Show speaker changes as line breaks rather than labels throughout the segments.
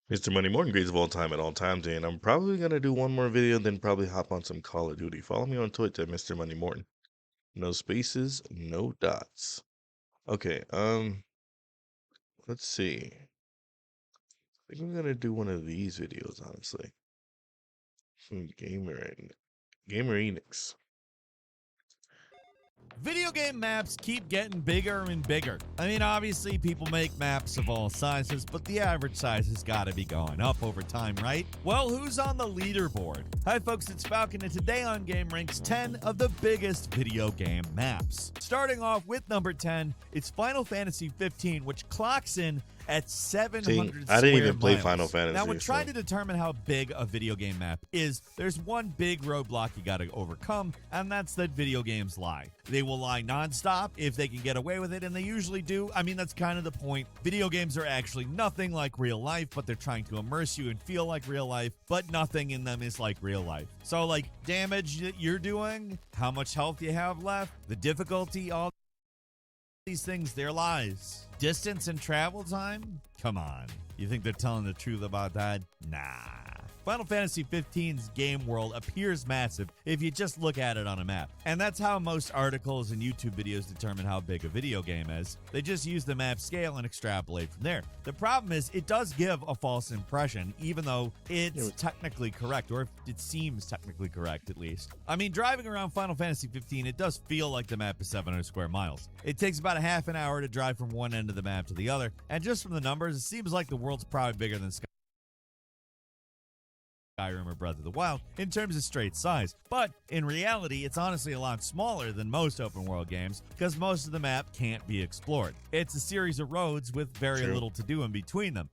Mr. Money Morton, greatest of all time at all times, and I'm probably gonna do one more video, then probably hop on some Call of Duty. Follow me on Twitch at Mr. Money Morton. No spaces, no dots. Okay, let's see. I think I'm gonna do one of these videos, honestly. Gamer Enix.
Video game maps keep getting bigger and bigger. I mean, obviously, people make maps of all sizes, but the average size has got to be going up over time, right? Well, who's on the leaderboard? Hi, folks, it's Falcon, and today on Game Ranks, 10 of the biggest video game maps. Starting off with number 10, it's Final Fantasy 15, which clocks in at 700
I didn't even
square
play
miles.
Final Fantasy.
Now, when trying to determine how big a video game map is, there's one big roadblock you got to overcome, and that's that video games lie. They will lie nonstop if they can get away with it, and they usually do. I mean, that's kind of the point. Video games are actually nothing like real life, but they're trying to immerse you and feel like real life, but nothing in them is like real life. So, like, damage that you're doing, how much health you have left, the difficulty, all these things, they're lies. Distance and travel time? Come on. You think they're telling the truth about that? Nah. Final Fantasy XV's game world appears massive if you just look at it on a map. And that's how most articles and YouTube videos determine how big a video game is. They just use the map scale and extrapolate from there. The problem is it does give a false impression, even though it's technically correct, or it seems technically correct at least. I mean, driving around Final Fantasy 15, it does feel like the map is 700 square miles. It takes about a half an hour to drive from one end of the map to the other, and just from the numbers, it seems like the world's probably bigger than Skyrim or Breath of the Wild in terms of straight size. But in reality, it's honestly a lot smaller than most open world games because most of the map can't be explored. It's a series of roads with very little to do in between them.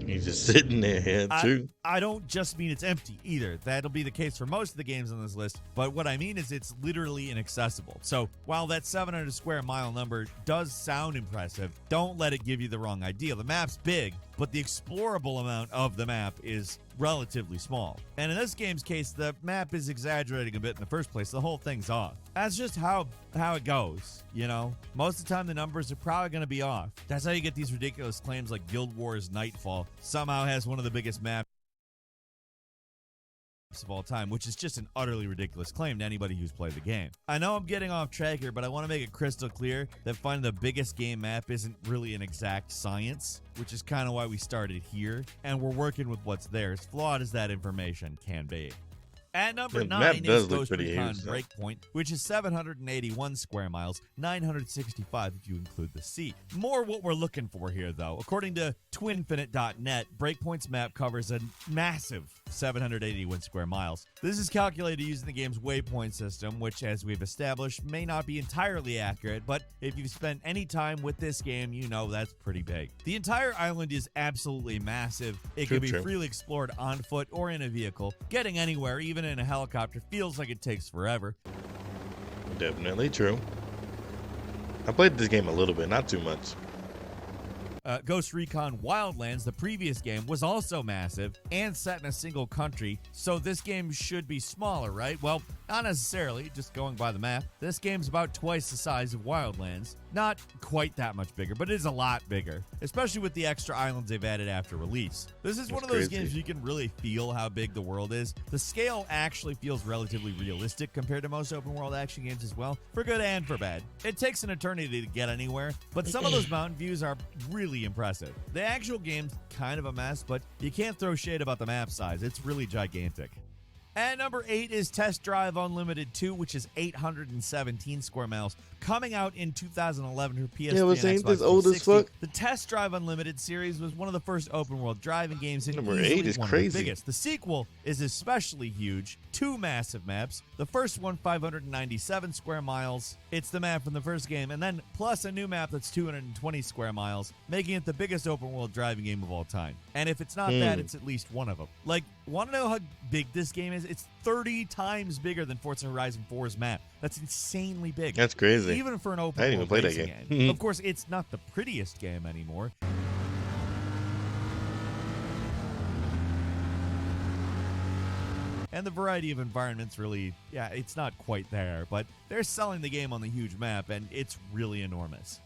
He's just sitting there, too.
I don't just mean it's empty either. That'll be the case for most of the games on this list, but what I mean is it's literally inaccessible. So while that 700 square mile number does sound impressive, don't let it give you the wrong idea. The map's big, but the explorable amount of the map is relatively small. And in this game's case, the map is exaggerating a bit in the first place. The whole thing's off. That's just how it goes, you know? Most of the time, the numbers are probably going to be off. That's how you get these ridiculous claims like Guild Wars Nightfall somehow has one of the biggest maps of all time, which is just an utterly ridiculous claim to anybody who's played the game. I know I'm getting off track here, but I want to make it crystal clear that finding the biggest game map isn't really an exact science, which is kind of why we started here, and we're working with what's there, as flawed as that information can be. At number 9 is Ghost Recon Breakpoint, which is 781 square miles, 965 if you include the sea. More what we're looking for here, though. According to twinfinite.net, Breakpoint's map covers a massive 781 square miles. This is calculated using the game's waypoint system, which, as we've established, may not be entirely accurate, but if you've spent any time with this game, you know that's pretty big. The entire island is absolutely massive. It can be freely explored on foot or in a vehicle. Getting anywhere, even in a helicopter, feels like it takes forever.
Definitely true. I played this game a little bit, not too much.
Ghost Recon Wildlands, the previous game, was also massive and set in a single country, so this game should be smaller, right? Well, not necessarily, just going by the map. This game's about twice the size of Wildlands. Not quite that much bigger, but it is a lot bigger, especially with the extra islands they've added after release. This is one of those games you can really feel how big the world is. The scale actually feels relatively realistic compared to most open world action games as well, for good and for bad. It takes an eternity to get anywhere, but some of those mountain views are really impressive. The actual game's kind of a mess, but you can't throw shade about the map size. It's really gigantic. At number 8 is Test Drive Unlimited 2, which is 817 square miles, coming out in 2011 for PS3 and Xbox 360. The Test Drive Unlimited series was one of the first open-world driving games, and
number 8 is crazy.
The biggest. The sequel is especially huge. 2 massive maps. The first one, 597 square miles. It's the map from the first game, and then plus a new map that's 220 square miles, making it the biggest open-world driving game of all time. And if it's not that, it's at least one of them. Like, want to know how big this game is? It's 30 times bigger than Forza Horizon 4's map. That's insanely big.
That's crazy.
Even for an open
I didn't even play that game.
Of course, it's not the prettiest game anymore. And the variety of environments really, it's not quite there, but they're selling the game on the huge map, and it's really enormous.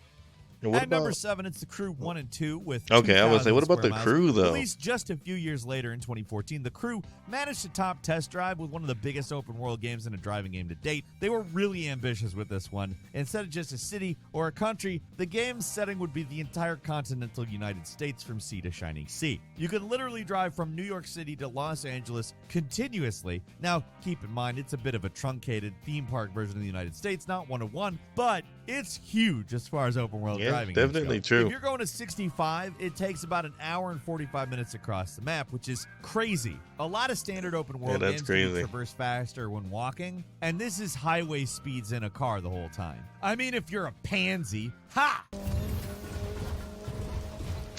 And what
At number
about?
7, it's The Crew 1 and 2 with
Okay, I was say,
2,000
what about
square
the
miles.
Crew though?
Released just a few years later in 2014, The Crew managed to top Test Drive with one of the biggest open world games in a driving game to date. They were really ambitious with this one. Instead of just a city or a country, the game's setting would be the entire continental United States from sea to shining sea. You could literally drive from New York City to Los Angeles continuously. Now, keep in mind, it's a bit of a truncated theme park version of the United States, not one-to-one, but it's huge as far as open world driving games
definitely
go.
true.
If you're going to 65, it takes about an hour and 45 minutes across the map, which is crazy. A lot of standard open world
that's
games
crazy.
can traverse faster when walking, and this is highway speeds in a car the whole time. I mean, if you're a pansy, ha!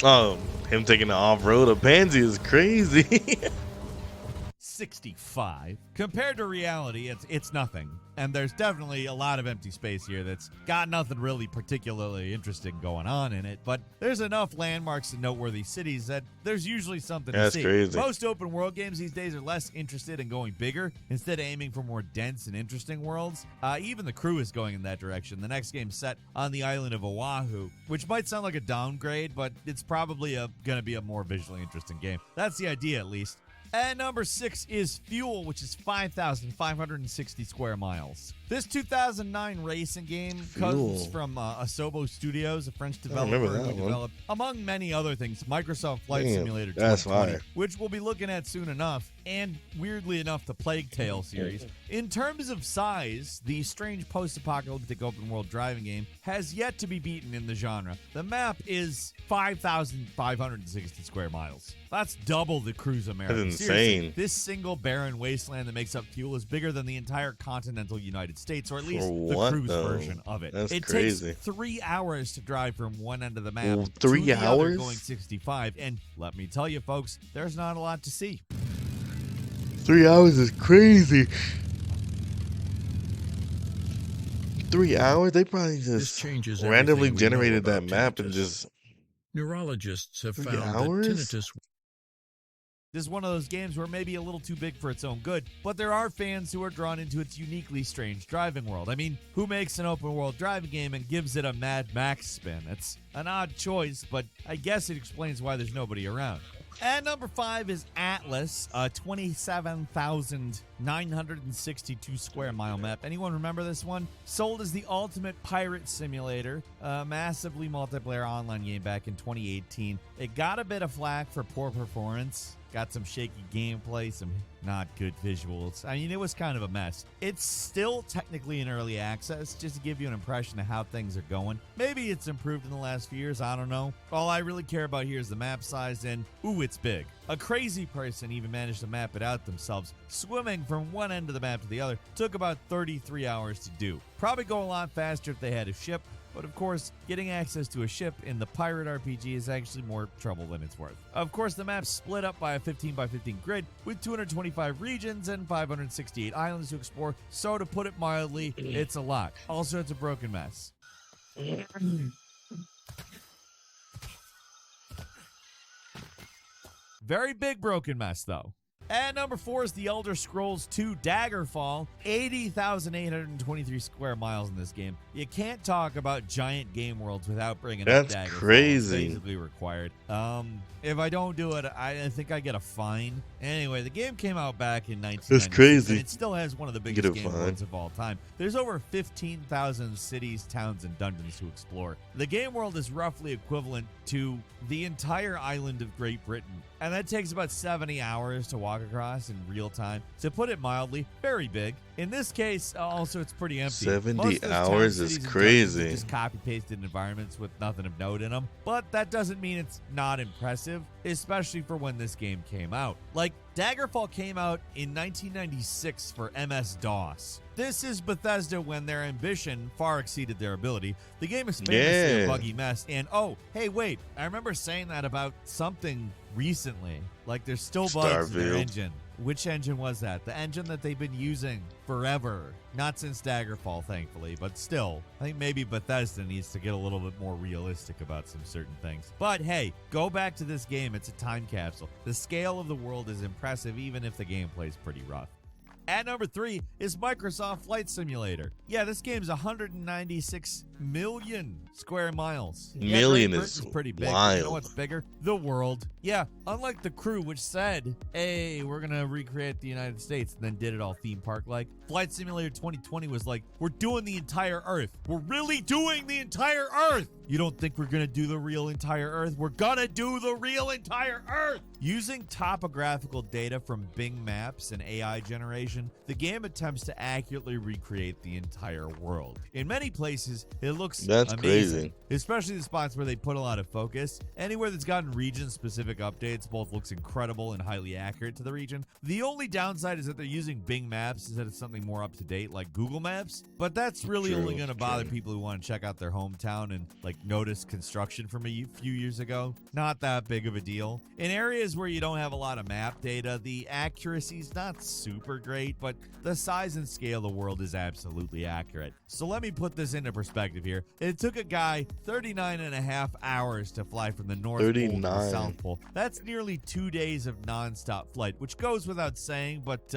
Oh, him taking the off-road a pansy is crazy.
65. Compared to reality, it's nothing. And there's definitely a lot of empty space here that's got nothing really particularly interesting going on in it, but there's enough landmarks and noteworthy cities that there's usually something to see.
Crazy.
Most open world games these days are less interested in going bigger, instead of aiming for more dense and interesting worlds. Even The Crew is going in that direction. The next game's set on the island of Oahu, which might sound like a downgrade, but it's probably going to be a more visually interesting game. That's the idea, at least. And number 6 is Fuel, which is 5,560 square miles. This 2009 racing game comes from Asobo Studios, a French developer who developed, among many other things, Microsoft Flight Simulator 2020, which we'll be looking at soon enough, and weirdly enough, the Plague Tale series. In terms of size, the strange post-apocalyptic open-world driving game has yet to be beaten in the genre. The map is 5,560 square miles. That's double the Cruise America.
That's insane.
Seriously, this single barren wasteland that makes up Fuel is bigger than the entire continental United States, or at least the Cruise version of it.
That's
it
crazy.
takes 3 hours to drive from one end of the map to
3
the other
hours?
going 65, and let me tell you, folks, there's not a lot to see.
3 hours is crazy. 3 hours? They probably just randomly generated that map and just...
Neurologists have
3
found
hours?
that tinnitus.
This is one of those games where maybe a little too big for its own good, but there are fans who are drawn into its uniquely strange driving world. I mean, who makes an open world driving game and gives it a Mad Max spin? It's an odd choice, but I guess it explains why there's nobody around. And number 5 is Atlas, a 27,962 square mile map. Anyone remember this one? Sold as the ultimate pirate simulator, a massively multiplayer online game back in 2018. It got a bit of flack for poor performance. Got some shaky gameplay, some not good visuals. I mean, it was kind of a mess. It's still technically in early access, just to give you an impression of how things are going. Maybe it's improved in the last few years, I don't know. All I really care about here is the map size, and ooh, it's big. A crazy person even managed to map it out themselves. Swimming from one end of the map to the other took about 33 hours to do. Probably go a lot faster if they had a ship, but of course, getting access to a ship in the pirate RPG is actually more trouble than it's worth. Of course, the map's split up by a 15 by 15 grid with 225 regions and 568 islands to explore, so to put it mildly, it's a lot. Also, it's a broken mess. Very big broken mess, though. And number 4 is The Elder Scrolls 2 Daggerfall, 80,823 square miles in this game. You can't talk about giant game worlds without bringing up Daggerfall.
That's crazy.
It's basically required. If I don't do it, I think I get a fine. Anyway, the game came out back in 1996.
That's crazy.
And it still has one of the biggest game worlds of all time. There's over 15,000 cities, towns, and dungeons to explore. The game world is roughly equivalent to the entire island of Great Britain, and that takes about 70 hours to walk across in real time. To put it mildly, very big. In this case, also, it's pretty empty.
70 hours is crazy.
Just copy-pasted environments with nothing of note in them. But that doesn't mean it's not impressive, especially for when this game came out. Like, Daggerfall came out in 1996 for MS-DOS. This is Bethesda when their ambition far exceeded their ability. The game is famously a buggy mess. And, oh, hey, wait. I remember saying that about something recently. Like, there's still bugs in their engine. Which engine was that? The engine that they've been using forever. Not since Daggerfall, thankfully, but still. I think maybe Bethesda needs to get a little bit more realistic about some certain things. But hey, go back to this game. It's a time capsule. The scale of the world is impressive, even if the gameplay's pretty rough. At number 3 is Microsoft Flight Simulator. Yeah, this game's 196 million square miles. Yeah,
Million
Great
is
Britain's pretty big.
wild.
You know what's bigger? The world. Yeah, unlike The Crew, which said, hey, we're going to recreate the United States, and then did it all theme park-like. Flight Simulator 2020 was like, we're doing the entire Earth. We're really doing the entire Earth. You don't think we're going to do the real entire Earth? We're going to do the real entire Earth. Using topographical data from Bing Maps and AI generation, the game attempts to accurately recreate the entire world. In many places, it looks
That's
amazing,
crazy.
especially the spots where they put a lot of focus. Anywhere that's gotten region-specific updates both looks incredible and highly accurate to the region. The only downside is that they're using Bing Maps instead of something more up-to-date like Google Maps, but that's really
True,
only going to bother
true.
people who want to check out their hometown and like notice construction from a few years ago. Not that big of a deal. In areas where you don't have a lot of map data, the accuracy's not super great, but the size and scale of the world is absolutely accurate. So let me put this into perspective here. It took a guy 39 and a half hours to fly from the North Pole to the
39.
South Pole. That's nearly 2 days of nonstop flight, which goes without saying, but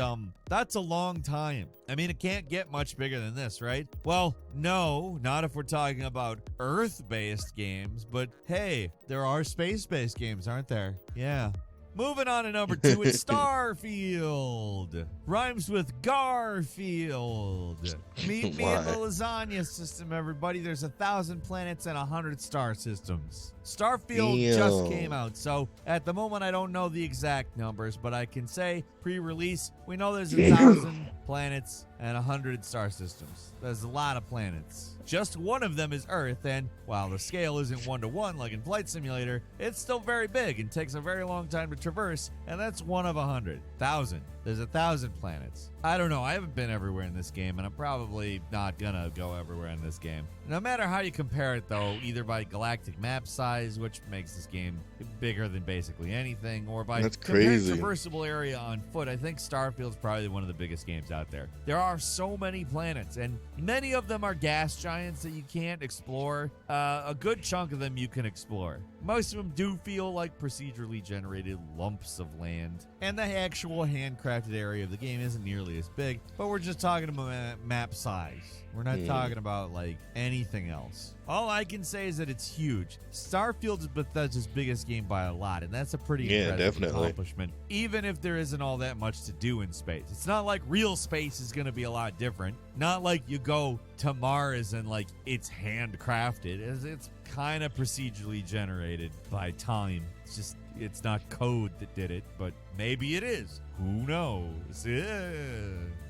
that's a long time. I mean, it can't get much bigger than this, right? Well, no, not if we're talking about Earth-based games, but hey, there are space-based games, aren't there? Yeah. Moving on to number 2, it's Starfield. Rhymes with Garfield. Meet me in the
Why?
lasagna system, everybody. There's 1,000 planets and 100 star systems. Starfield just
Ew.
came out, so at the moment I don't know the exact numbers, but I can say pre-release, we know there's 1,000 planets and 100 star systems. There's a lot of planets. Just one of them is Earth, and while the scale isn't 1-to-1 like in Flight Simulator, it's still very big and takes a very long time to traverse, and that's one of 100. 1,000. There's 1,000 planets. I don't know. I haven't been everywhere in this game, and I'm probably not gonna go everywhere in this game. No matter how you compare it, though, either by galactic map size, which makes this game bigger than basically anything, or by
That's
comparing
crazy.
traversable area on foot, I think Starfield's probably one of the biggest games out there. There are so many planets, and many of them are gas giants that you can't explore. A good chunk of them you can explore. Most of them do feel like procedurally generated lumps of land, and the actual handcrafted area of the game isn't nearly as big, but we're just talking about map size. We're not talking about like anything else. All I can say is that it's huge. Starfield is Bethesda's biggest game by a lot, and that's a pretty impressive
definitely.
accomplishment, even if there isn't all that much to do in space. It's not like real space is going to be a lot different. Not like you go to Mars and like it's handcrafted. It's kind of procedurally generated by time. It's not code that did it, but maybe it is. Who knows? Yeah.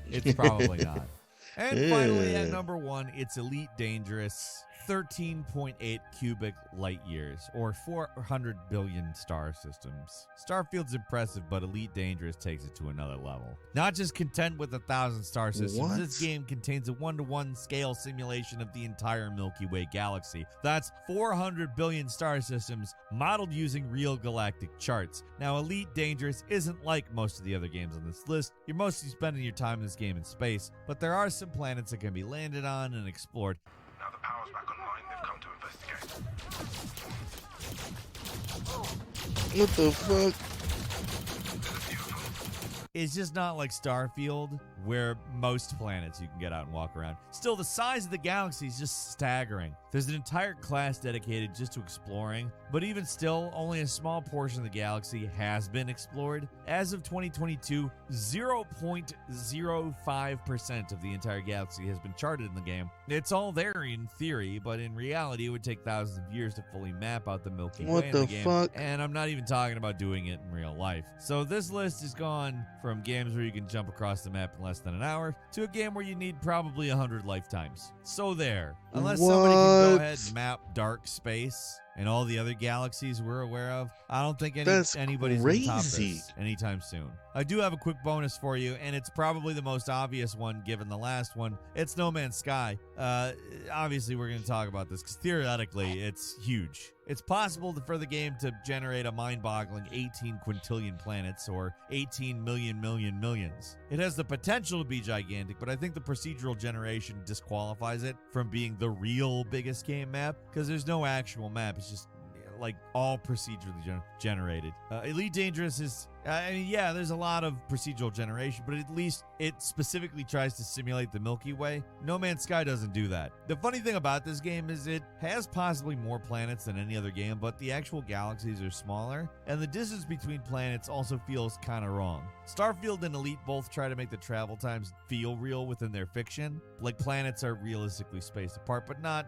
It's probably not. And finally, at number 1, it's Elite Dangerous. 13.8 cubic light years, or 400 billion star systems. Starfield's impressive, but Elite Dangerous takes it to another level. Not just content with 1,000 star systems,
What?
this game contains a 1-to-1 scale simulation of the entire Milky Way galaxy. That's 400 billion star systems modeled using real galactic charts. Now, Elite Dangerous isn't like most of the other games on this list. You're mostly spending your time in this game in space, but there are some planets that can be landed on and explored.
Now the power's back online, they've come to investigate.
What the fuck?
It's just not like Starfield, where most planets you can get out and walk around. Still, the size of the galaxy is just staggering. There's an entire class dedicated just to exploring, but even still, only a small portion of the galaxy has been explored. As of 2022, 0.05% of the entire galaxy has been charted in the game. It's all there in theory, but in reality, it would take thousands of years to fully map out the Milky Way
What
in
the
the game.
fuck?
And I'm not even talking about doing it in real life. So this list has gone from games where you can jump across the map in less than an hour to a game where you need probably 100 lifetimes. So there. Unless somebody can go
What?
ahead and map dark space and all the other galaxies we're aware of, I don't think
That's
anybody's going to top
crazy.
this anytime soon. I do have a quick bonus for you, and it's probably the most obvious one given the last one. It's No Man's Sky. Obviously, we're going to talk about this because theoretically, it's huge. It's possible for the game to generate a mind-boggling 18 quintillion planets, or 18 millions. It has the potential to be gigantic, but I think the procedural generation disqualifies it from being the real biggest game map, because there's no actual map. It's just like all procedurally generated. Elite Dangerous is I mean, yeah, there's a lot of procedural generation, but at least it specifically tries to simulate the Milky Way. No Man's Sky doesn't do that. The funny thing about this game is it has possibly more planets than any other game, but the actual galaxies are smaller, and the distance between planets also feels kind of wrong. Starfield and Elite both try to make the travel times feel real within their fiction, like planets are realistically spaced apart, but not,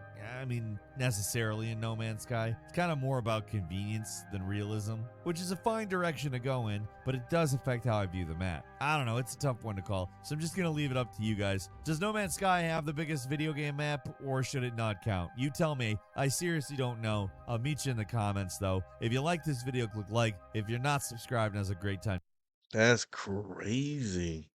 necessarily in No Man's Sky. It's kind of more about convenience than realism, which is a fine direction to go in, but it does affect how I view the map. I don't know, it's a tough one to call, so I'm just gonna leave it up to you guys. Does No Man's Sky have the biggest video game map, or should it not count? You tell me. I seriously don't know. I'll meet you in the comments, though. If you like this video, click like. If you're not subscribed, has a great time.
That's crazy.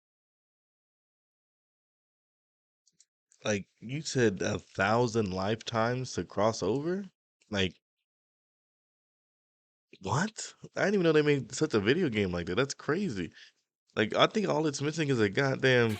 Like, you said 1,000 lifetimes to cross over? Like, what? I didn't even know they made such a video game like that. That's crazy. Like, I think all it's missing is a goddamn